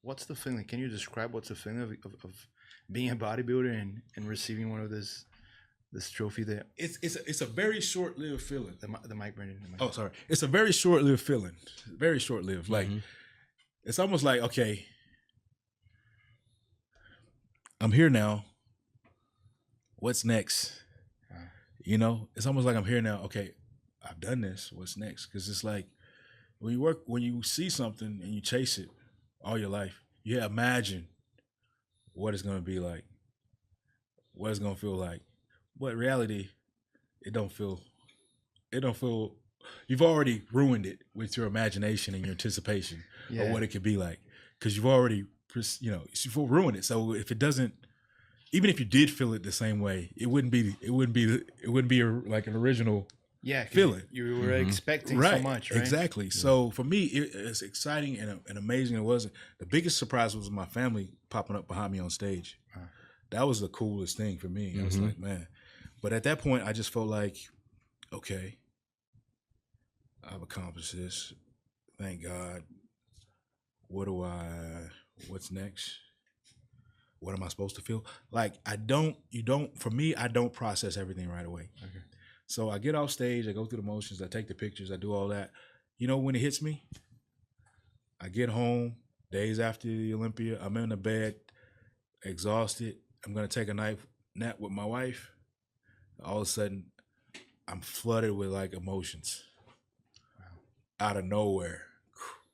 What's the feeling? Can you describe what's the feeling of being a bodybuilder and receiving one of this trophy there? It's a very short lived feeling. The mic, Brandon. The mic. Oh, sorry. It's a very short lived feeling. Very short lived. Like it's almost like, okay, I'm here now. What's next? Wow. You know, it's almost like I'm here now. Okay, I've done this. What's next? Because it's like when you see something and you chase it all your life, you imagine what it's gonna be like, what it's gonna feel like. But reality, it don't feel. It don't feel. You've already ruined it with your imagination and your anticipation of what it could be like, because you've already, you've ruined it. So if it doesn't, even if you did feel it the same way, it wouldn't be like an original feeling. You were expecting so much, right? Exactly. Yeah. So for me, it's exciting and amazing. It wasn't the biggest surprise was my family popping up behind me on stage. That was the coolest thing for me. I was like, man. But at that point, I just felt like, okay, I've accomplished this. Thank God. What's next? What am I supposed to feel? Like for me, I don't process everything right away. Okay. So I get off stage, I go through the motions, I take the pictures, I do all that. You know, when it hits me, I get home, days after the Olympia, I'm in the bed, exhausted. I'm going to take a nap with my wife. All of a sudden, I'm flooded with like emotions. Out of nowhere,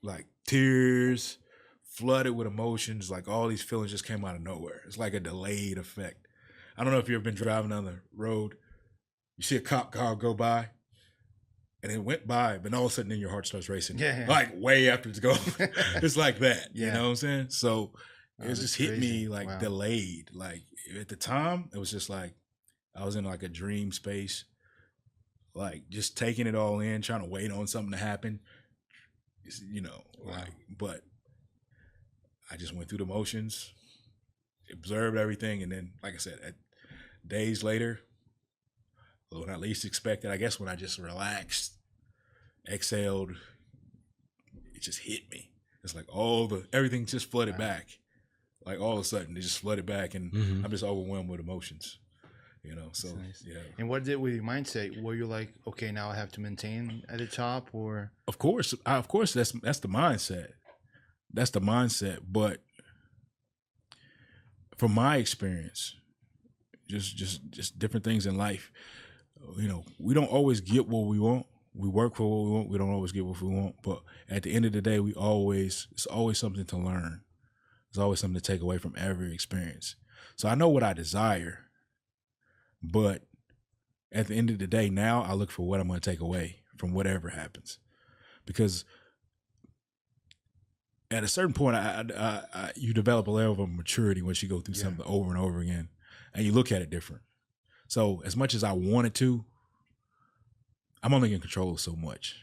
like tears, flooded with emotions, like all these feelings just came out of nowhere. It's like a delayed effect. I don't know if you've ever been driving down the road, you see a cop car go by, and it went by, but all of a sudden then your heart starts racing. Yeah. Like way after it's gone. It's like that. Yeah. You know what I'm saying? So it just hit crazy. me like delayed. Like at the time, it was just like I was in like a dream space. Like just taking it all in, trying to wait on something to happen, but I just went through the motions, observed everything. And then, like I said, days later, when I least expected, I guess when I just relaxed, exhaled, it just hit me. It's like everything just flooded back. Like all of a sudden it just flooded back and I'm just overwhelmed with emotions. So nice. Yeah. And what did with your mindset? Were you like, okay, now I have to maintain at the top, or? Of course, that's the mindset. That's the mindset. But from my experience, just different things in life, we don't always get what we want. We work for what we want. We don't always get what we want. But at the end of the day, it's always something to learn. There's always something to take away from every experience. So I know what I desire. But at the end of the day, now I look for what I'm going to take away from whatever happens, because at a certain point, you develop a level of maturity once you go through something over and over again, and you look at it different. So as much as I wanted to, I'm only in control of so much,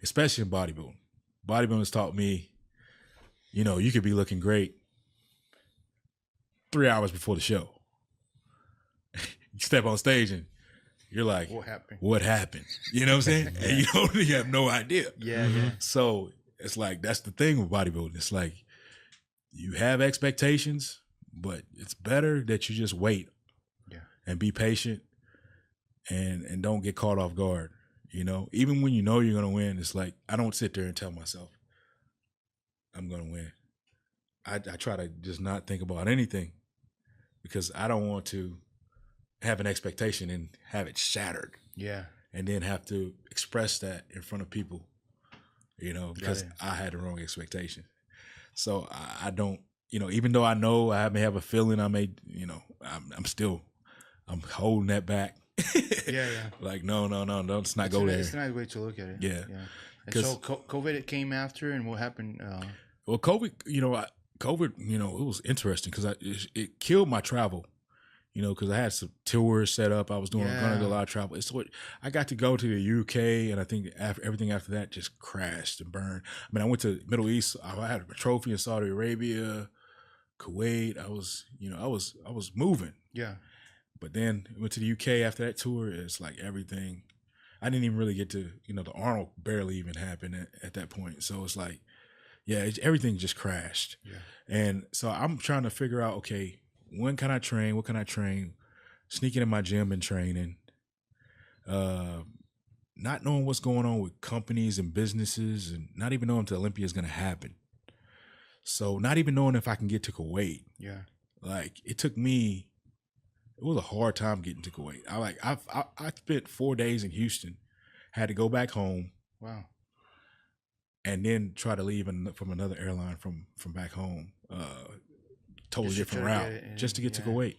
especially in bodybuilding. Bodybuilding has taught me, you could be looking great 3 hours before the show. You step on stage and you're like, what happened? You know what I'm saying? And you have no idea. Yeah, yeah. So it's like, that's the thing with bodybuilding. It's like, you have expectations, but it's better that you just wait and be patient and don't get caught off guard. Even when you're going to win, it's like, I don't sit there and tell myself I'm going to win. I try to just not think about anything, because I don't want to have an expectation and have it shattered. Yeah. And then have to express that in front of people, because I had the wrong expectation. So I don't, even though I know I may have a feeling I'm holding that back. Yeah. Like, no, let's not go there. It's a nice way to look at it. Yeah. And so COVID came after, and what happened? Well, COVID, it was interesting because it killed my travel. Because I had some tours set up. I was going to do a lot of travel. It's what I got to go to the UK, and I think everything after that just crashed and burned. I mean, I went to Middle East. I had a trophy in Saudi Arabia, Kuwait. I was moving. Yeah. But then went to the UK after that tour. It's like everything. I didn't even really get to, the Arnold barely even happened at that point. So it's like, Yeah, everything just crashed. Yeah. And so I'm trying to figure out, okay, when can I train? What can I train? Sneaking in my gym and training. Not knowing what's going on with companies and businesses, and not even knowing if the Olympia is going to happen. So not even knowing if I can get to Kuwait. Yeah. Like it took me, it was a hard time getting to Kuwait. I spent 4 days in Houston, had to go back home, Wow. and then try to leave from another airline from back home. Totally Just to different try to route get it in, just to get to yeah. Kuwait.